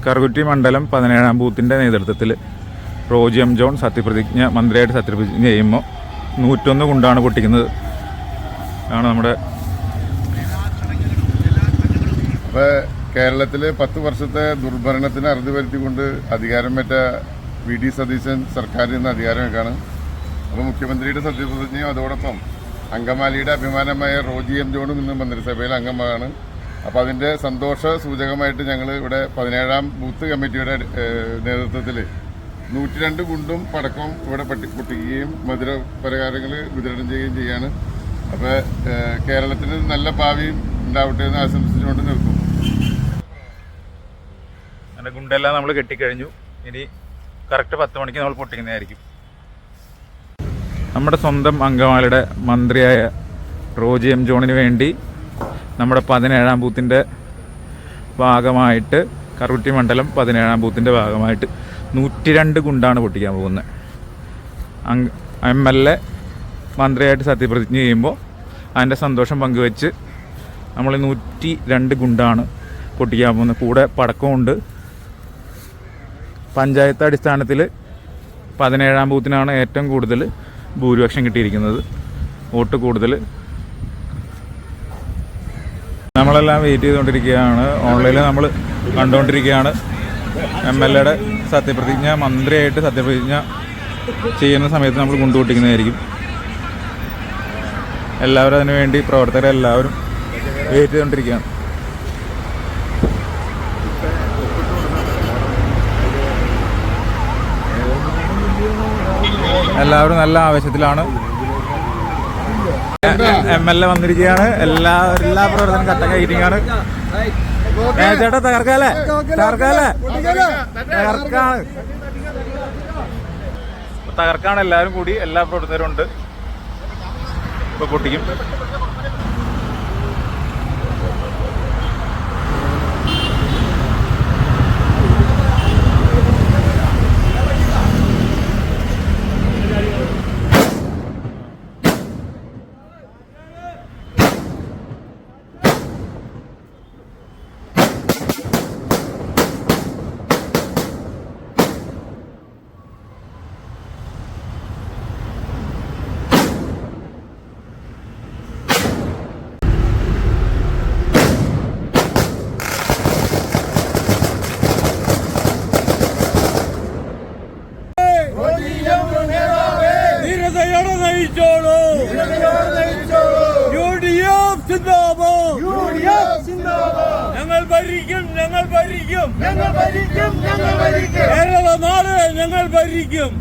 കറുകുറ്റി മണ്ഡലം 17-ാം ബൂത്തിൻ്റെ നേതൃത്വത്തിൽ Roji M John മന്ത്രിയായിട്ട് സത്യപ്രതിജ്ഞ ചെയ്യുമ്പോൾ 101 ഗുണ്ടാണ് പൊട്ടിക്കുന്നത് ആണ് നമ്മുടെ. അപ്പോൾ കേരളത്തിൽ 10 വർഷത്തെ ദുർഭരണത്തിന് അറുതി വരുത്തിക്കൊണ്ട് അധികാരം പറ്റ വി.ഡി. സതീശൻ സർക്കാരിൽ നിന്ന് അധികാരമൊക്കെയാണ്. അപ്പോൾ മുഖ്യമന്ത്രിയുടെ സത്യപ്രതിജ്ഞയും അതോടൊപ്പം അങ്കമാലിയുടെ അഭിമാനമായ റോജി എം ജോണും ഇന്ന് മന്ത്രിസഭയിൽ അംഗമാണ്. അപ്പോൾ അതിൻ്റെ സന്തോഷ സൂചകമായിട്ട് ഞങ്ങൾ ഇവിടെ 17-ാം ബൂത്ത് കമ്മിറ്റിയുടെ നേതൃത്വത്തിൽ 102 ഗുണ്ടും പടക്കവും ഇവിടെ പൊട്ടിക്കുകയും മധുര പലഹാരങ്ങൾ വിതരണം ചെയ്യുകയും ചെയ്യാണ്. അപ്പോൾ കേരളത്തിന് നല്ല ഭാവിയും ഉണ്ടാവട്ടെ എന്ന് ആശംസിച്ചുകൊണ്ട് നിർത്തും. അങ്ങനെ ഗുണ്ടെല്ലാം നമ്മൾ കെട്ടിക്കഴിഞ്ഞു. ഇനി കറക്റ്റ് 10 മണിക്ക് നമ്മൾ പൊട്ടിക്കുന്നതായിരിക്കും. നമ്മുടെ സ്വന്തം അങ്കമാലിയുടെ മന്ത്രിയായ റോജി എം ജോണിന് വേണ്ടി നമ്മുടെ 17-ാം ബൂത്തിൻ്റെ ഭാഗമായിട്ട് കറുകുറ്റി മണ്ഡലം 17-ാം ബൂത്തിൻ്റെ ഭാഗമായിട്ട് 102 ഗുണ്ടാണ് പൊട്ടിക്കാൻ പോകുന്നത്. MLA മന്ത്രിയായിട്ട് സത്യപ്രതിജ്ഞ ചെയ്യുമ്പോൾ അതിൻ്റെ സന്തോഷം പങ്കുവെച്ച് നമ്മൾ 102 ഗുണ്ടാണ് പൊട്ടിക്കാൻ പോകുന്നത്. കൂടെ പടക്കമുണ്ട്. പഞ്ചായത്ത് അടിസ്ഥാനത്തിൽ 17-ാം ബൂത്തിനാണ് ഏറ്റവും കൂടുതൽ ഭൂരിപക്ഷം കിട്ടിയിരിക്കുന്നത്, വോട്ട് കൂടുതൽ. നമ്മളെല്ലാം വെയിറ്റ് ചെയ്തുകൊണ്ടിരിക്കുകയാണ്. ഓൺലൈനിൽ നമ്മൾ കണ്ടുകൊണ്ടിരിക്കുകയാണ്. MLAയുടെ സത്യപ്രതിജ്ഞ, മന്ത്രിയായിട്ട് സത്യപ്രതിജ്ഞ ചെയ്യുന്ന സമയത്ത് നമ്മൾ കൊണ്ടുപൊട്ടിക്കുന്നതായിരിക്കും. എല്ലാവരും അതിനു വേണ്ടി പ്രവർത്തകരെല്ലാവരും വെയിറ്റ് ചെയ്തുകൊണ്ടിരിക്കുകയാണ്. എല്ലാവരും നല്ല ആവേശത്തിലാണ്. MLA വന്നിരിക്കുകയാണ്. എല്ലാ പ്രവർത്തനം കട്ട കയറ്റിങ്ങാണ്. ചേട്ടാ തകർക്കാണ്. എല്ലാവരും കൂടി എല്ലാ പ്രവർത്തകരും ഉണ്ട്. ഇപ്പൊ പൊട്ടിക്കും. കേരള നാട് ഞങ്ങൾ ഭരിക്കും.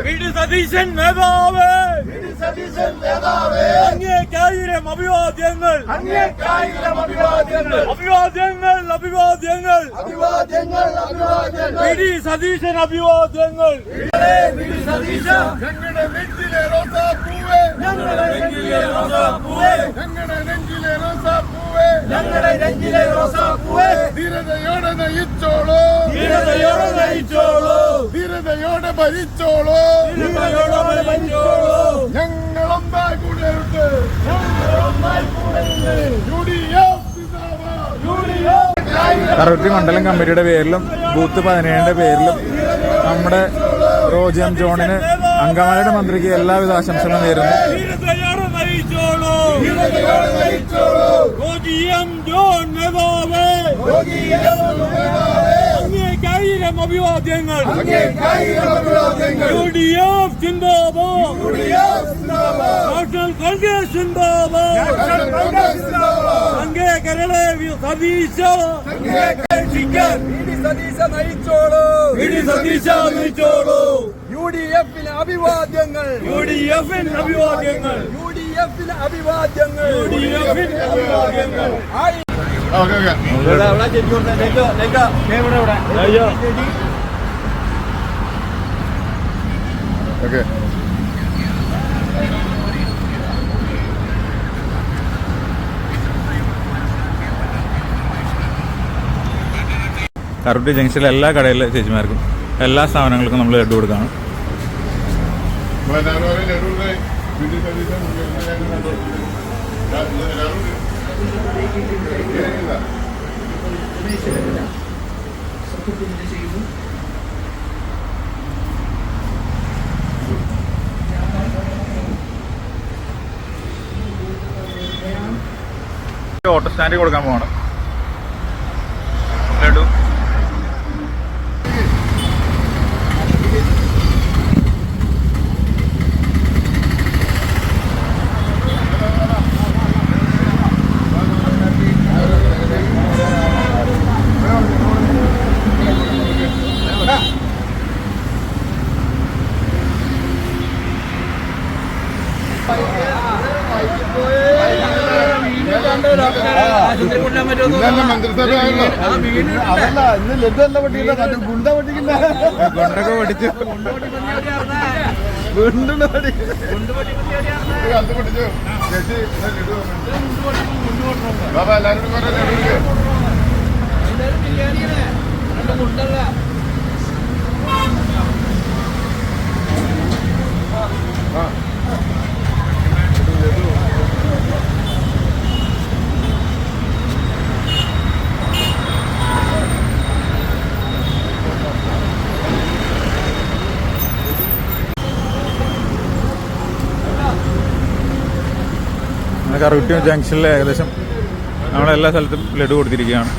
വി.ഡി. സതീശൻ നേതാവേ, അങ്ങേക്കായിരം അഭിവാദ്യങ്ങൾ. വി.ഡി. സതീശൻ അഭിവാദ്യങ്ങൾ. ഞങ്ങളുടെ നെഞ്ചിലെ റോസാപ്പൂവേ, ഞങ്ങളുടെ നെഞ്ചിലെ റോസാപ്പൂവേ, ധീരതയോടെ നയിച്ചോളൂ, ധീരതയോടെ ഭരിച്ചോളൂ. ഞങ്ങളൊന്നായി കൂടെയുണ്ട്. കറുകുറ്റി മണ്ഡലം കമ്മിറ്റിയുടെ പേരിലും ബൂത്ത് 17-ന്റെ പേരിലും നമ്മുടെ റോജി എം ജോണിന്, അങ്കമാലിയുടെ മന്ത്രിക്ക് എല്ലാവിധ ആശംസകളും നേരുന്നു. അങ്ങേക്കായിരം അഭിവാദ്യങ്ങൾ. UDF സിന്ദാബാദ്, നാഷണൽ കോൺഗ്രസ് സിന്ദാബാദ്. അങ്ങേ കേരള സതീശ നയിച്ചോളൂ. UDF-ന് അഭിവാദ്യങ്ങൾ. കറുകുറ്റി ജംഗ്ഷനിലെ എല്ലാ കടയിലെ ചേച്ചിമാർക്കും എല്ലാ സ്ഥാപനങ്ങൾക്കും നമ്മൾ ലഡു കൊടുക്കുകയാണ്. സത്യപ്രതിജ്ഞ ചെയ്യുന്നു. ഓട്ടോ സ്റ്റാൻഡിൽ കൊടുക്കാൻ പോകണം ലഡു. ഇന്നലെ മന്ത്രിസഭയാണല്ലോ. അതല്ല ഇന്ന് ലഡുവല്ല പൊട്ടിക്കില്ല, മറ്റേ ഗുണ്ട പൊട്ടിക്കില്ല. കൊണ്ടൊക്കെ പഠിച്ചു ഗുണ്ടുണ്ട് പൊട്ടി. ഇത് കണ്ടു പിടിച്ചു. ചേച്ചി ഇന്ന് ലഡു വന്നു. ബാബാ എല്ലാവരും കുറെ ലഡു ഇല്ലേ? ആ കറുകുറ്റി ജംഗ്ഷനിൽ ഏകദേശം നമ്മളെല്ലാ സ്ഥലത്തും ലഡു കൊടുത്തിരിക്കുകയാണ്.